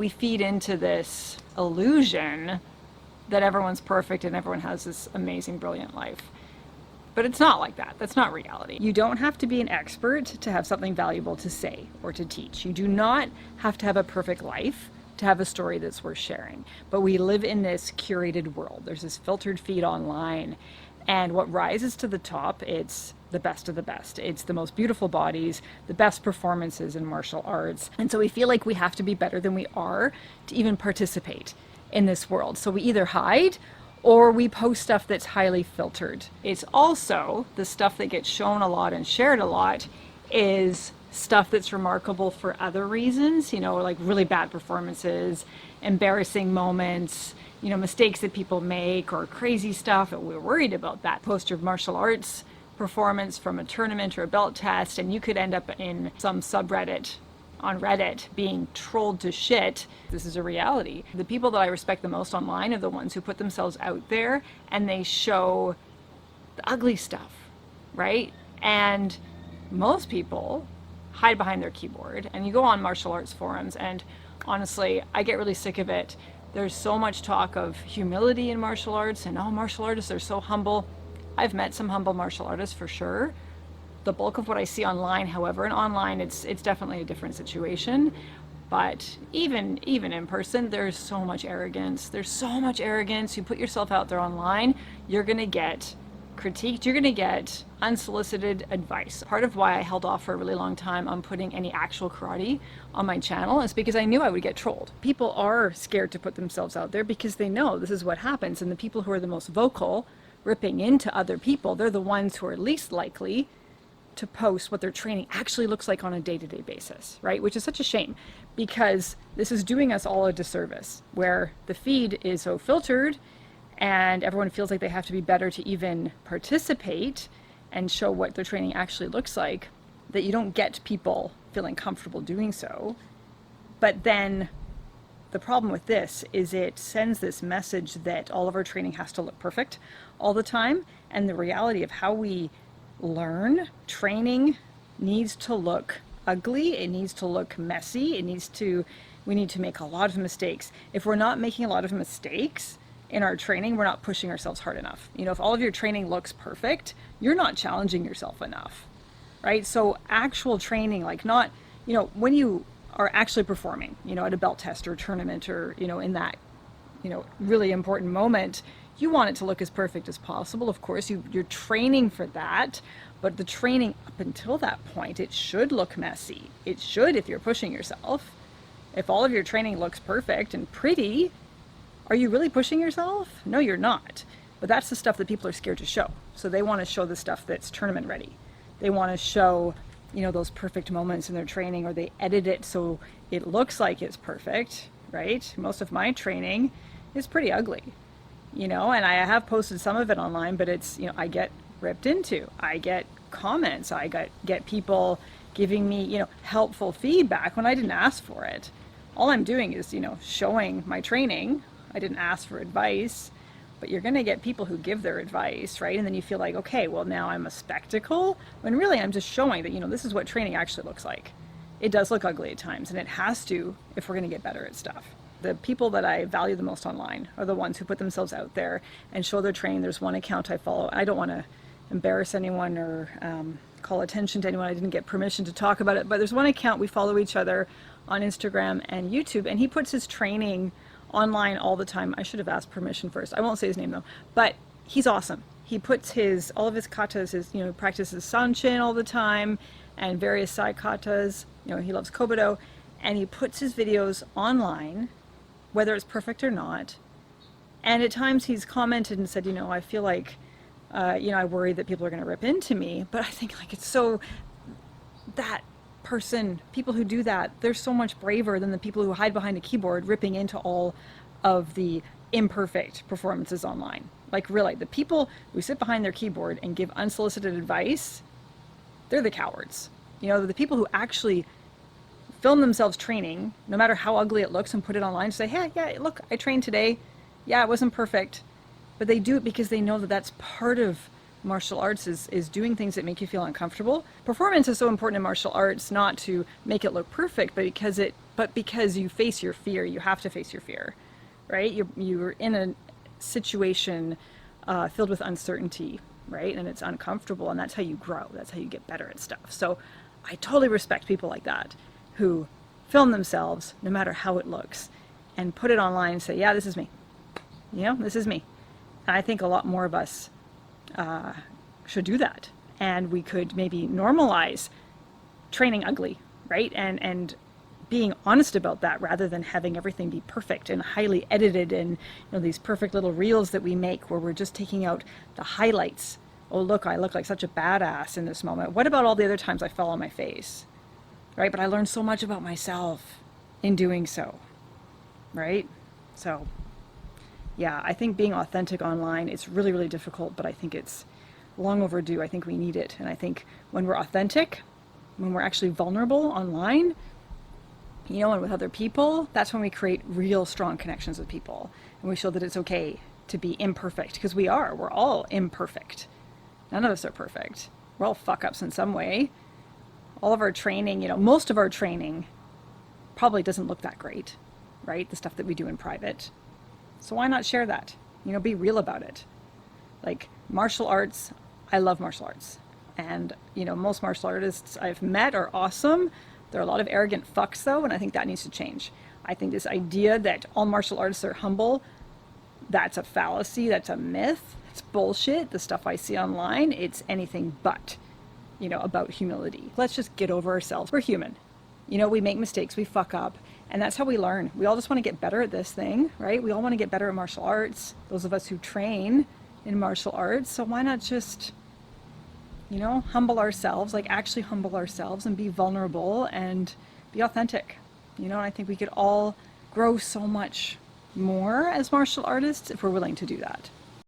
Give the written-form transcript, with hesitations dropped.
We feed into this illusion that everyone's perfect and everyone has this amazing, brilliant life. But it's not like that. That's not reality. You don't have to be an expert to have something valuable to say or to teach. You do not have to have a perfect life to have a story that's worth sharing. But we live in this curated world. There's this filtered feed online. And what rises to the top, it's the best of the best. It's the most beautiful bodies, the best performances in martial arts. And so we feel like we have to be better than we are to even participate in this world. So we either hide or we post stuff that's highly filtered. It's also the stuff that gets shown a lot and shared a lot is stuff that's remarkable for other reasons, like really bad performances, embarrassing moments, mistakes that people make or crazy stuff, and we're worried about that. Post your martial arts performance from a tournament or a belt test, and you could end up in some subreddit on Reddit being trolled to shit. This is a reality. The people that I respect the most online are the ones who put themselves out there and they show the ugly stuff, right? And most people hide behind their keyboard, and you go on martial arts forums, and honestly, I get really sick of it. There's so much talk of humility in martial arts, and martial artists are so humble. I've met some humble martial artists for sure. The bulk of what I see online, however, and online it's definitely a different situation. But even in person, there's so much arrogance. There's so much arrogance. You put yourself out there online, you're gonna get critiqued, you're gonna get unsolicited advice. Part of why I held off for a really long time on putting any actual karate on my channel is because I knew I would get trolled. People are scared to put themselves out there because they know this is what happens, and the people who are the most vocal, ripping into other people, they're the ones who are least likely to post what their training actually looks like on a day-to-day basis, right? Which is such a shame, because this is doing us all a disservice, where the feed is so filtered and everyone feels like they have to be better to even participate and show what their training actually looks like, that you don't get people feeling comfortable doing so. But then the problem with this is it sends this message that all of our training has to look perfect all the time, and the reality of how we learn training needs to look ugly, it needs to look messy, we need to make a lot of mistakes. If we're not making a lot of mistakes in our training, we're not pushing ourselves hard enough. If all of your training looks perfect, you're not challenging yourself enough, right? So actual training, like not, when you are actually performing, at a belt test or tournament, or, in that, really important moment, you want it to look as perfect as possible. Of course, you're training for that, but the training up until that point, it should look messy. It should, if you're pushing yourself. If all of your training looks perfect and pretty, are you really pushing yourself? No, you're not. But that's the stuff that people are scared to show. So they want to show the stuff that's tournament ready. They want to show, those perfect moments in their training, or they edit it so it looks like it's perfect, right? Most of my training is pretty ugly. And I have posted some of it online, but it's, I get ripped into, I get comments, I get people giving me, helpful feedback when I didn't ask for it. All I'm doing is, showing my training. I didn't ask for advice, but you're going to get people who give their advice, right? And then you feel like, okay, well, now I'm a spectacle, when really I'm just showing that, this is what training actually looks like. It does look ugly at times, and it has to if we're going to get better at stuff. The people that I value the most online are the ones who put themselves out there and show their training. There's one account I follow. I don't want to embarrass anyone or call attention to anyone. I didn't get permission to talk about it, but there's one account we follow each other on Instagram and YouTube, and he puts his training online all the time. I should have asked permission first. I won't say his name though, but he's awesome. He puts all of his katas, practices sanchin all the time and various side katas. He loves Kobudo, and he puts his videos online, whether it's perfect or not. And at times he's commented and said, I feel like, I worry that people are going to rip into me. But I think it's so, that person, people who do that, they're so much braver than the people who hide behind a keyboard ripping into all of the imperfect performances online. Really, the people who sit behind their keyboard and give unsolicited advice, they're the cowards. The people who actually film themselves training, no matter how ugly it looks, and put it online, say, hey, yeah, look, I trained today. Yeah, it wasn't perfect. But they do it because they know that that's part of martial arts, is doing things that make you feel uncomfortable. Performance is so important in martial arts, not to make it look perfect, but but because you face your fear. You have to face your fear, right? You're in a situation filled with uncertainty, right? And it's uncomfortable, and that's how you grow. That's how you get better at stuff. So I totally respect people like that who film themselves, no matter how it looks, and put it online and say, yeah, this is me. You know, this is me. And I think a lot more of us should do that. And we could maybe normalize training ugly, right? And being honest about that, rather than having everything be perfect and highly edited, and these perfect little reels that we make where we're just taking out the highlights. Oh, look, I look like such a badass in this moment. What about all the other times I fell on my face, right? But I learned so much about myself in doing so, right? So yeah, I think being authentic online, it's really, really difficult, but I think it's long overdue. I think we need it. And I think when we're authentic, when we're actually vulnerable online, and with other people, that's when we create real strong connections with people. And we show that it's okay to be imperfect, because we're all imperfect. None of us are perfect. We're all fuck ups in some way. All of our training, most of our training probably doesn't look that great, right? The stuff that we do in private. So why not share that? Be real about it. Like martial arts, I love martial arts. And, most martial artists I've met are awesome. There are a lot of arrogant fucks though, and I think that needs to change. I think this idea that all martial artists are humble, that's a fallacy, that's a myth, it's bullshit. The stuff I see online, it's anything but, about humility. Let's just get over ourselves. We're human. We make mistakes, we fuck up, and that's how we learn. We all just want to get better at this thing, right? We all want to get better at martial arts, those of us who train in martial arts. So why not just humble ourselves, like actually humble ourselves and be vulnerable and be authentic. And I think we could all grow so much more as martial artists if we're willing to do that.